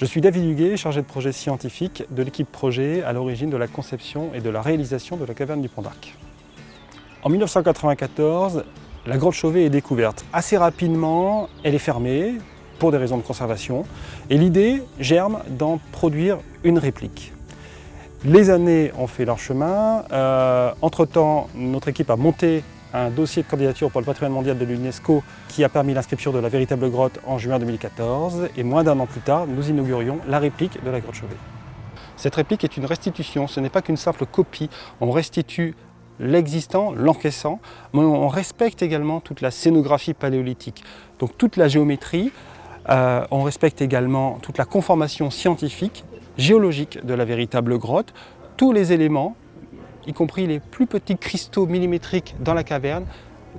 Je suis David Huguet, chargé de projet scientifique de l'équipe projet à l'origine de la conception et de la réalisation de la caverne du Pont d'Arc. En 1994, la grotte Chauvet est découverte. Assez rapidement, elle est fermée pour des raisons de conservation et l'idée germe d'en produire une réplique. Les années ont fait leur chemin. Entre-temps, notre équipe a monté un dossier de candidature pour le patrimoine mondial de l'UNESCO qui a permis l'inscription de la véritable grotte en juin 2014 et moins d'un an plus tard, nous inaugurions la réplique de la grotte Chauvet. Cette réplique est une restitution, ce n'est pas qu'une simple copie. On restitue l'existant, l'encaissant, mais on respecte également toute la scénographie paléolithique, donc toute la géométrie. On respecte également toute la conformation scientifique, géologique de la véritable grotte, tous les éléments, y compris les plus petits cristaux millimétriques dans la caverne,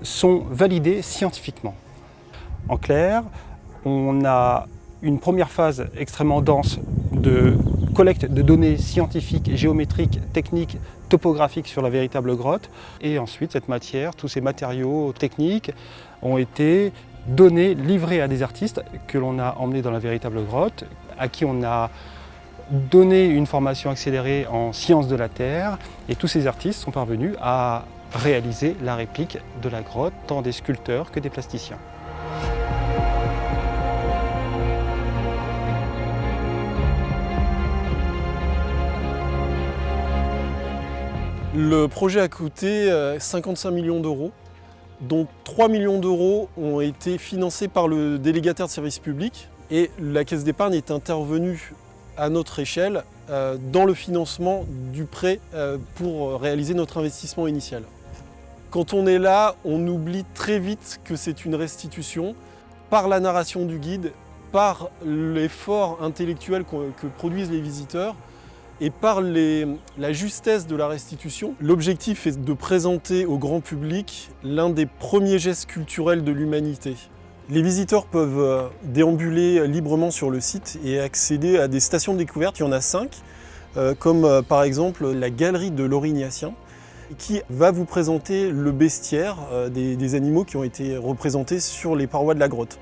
sont validés scientifiquement. En clair, on a une première phase extrêmement dense de collecte de données scientifiques, géométriques, techniques, topographiques sur la véritable grotte. Et ensuite, cette matière, tous ces matériaux techniques ont été donnés, livrés à des artistes que l'on a emmenés dans la véritable grotte, à qui on a donné une formation accélérée en sciences de la Terre. Et tous ces artistes sont parvenus à réaliser la réplique de la grotte, tant des sculpteurs que des plasticiens. Le projet a coûté 55 millions d'euros, dont 3 millions d'euros ont été financés par le délégataire de service public et la Caisse d'épargne est intervenue à notre échelle dans le financement du prêt pour réaliser notre investissement initial. Quand on est là, on oublie très vite que c'est une restitution par la narration du guide, par l'effort intellectuel que produisent les visiteurs et par la justesse de la restitution. L'objectif est de présenter au grand public l'un des premiers gestes culturels de l'humanité. Les visiteurs peuvent déambuler librement sur le site et accéder à des stations de découverte. Il y en a 5, comme par exemple la galerie de l'Aurignacien, qui va vous présenter le bestiaire des animaux qui ont été représentés sur les parois de la grotte.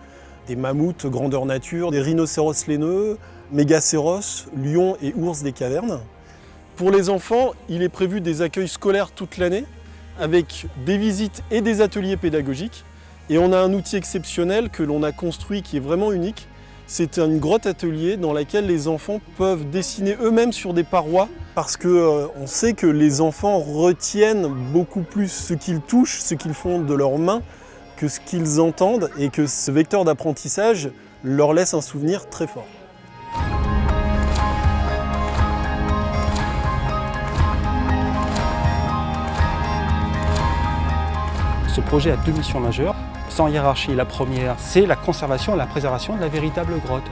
Des mammouths grandeur nature, des rhinocéros laineux, mégacéros, lions et ours des cavernes. Pour les enfants, il est prévu des accueils scolaires toute l'année, avec des visites et des ateliers pédagogiques. Et on a un outil exceptionnel que l'on a construit qui est vraiment unique. C'est une grotte atelier dans laquelle les enfants peuvent dessiner eux-mêmes sur des parois parce qu'on sait que les enfants retiennent beaucoup plus ce qu'ils touchent, ce qu'ils font de leurs mains que ce qu'ils entendent et que ce vecteur d'apprentissage leur laisse un souvenir très fort. Ce projet a 2 missions majeures. Sans hiérarchie, la première, c'est la conservation et la préservation de la véritable grotte.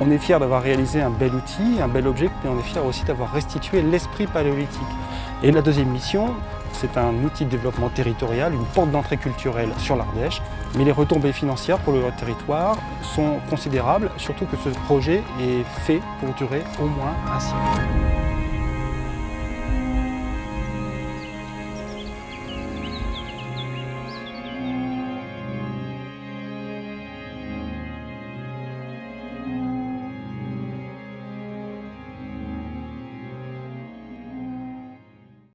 On est fiers d'avoir réalisé un bel outil, un bel objet, mais on est fiers aussi d'avoir restitué l'esprit paléolithique. Et la deuxième mission, c'est un outil de développement territorial, une porte d'entrée culturelle sur l'Ardèche. Mais les retombées financières pour le territoire sont considérables, surtout que ce projet est fait pour durer au moins un siècle.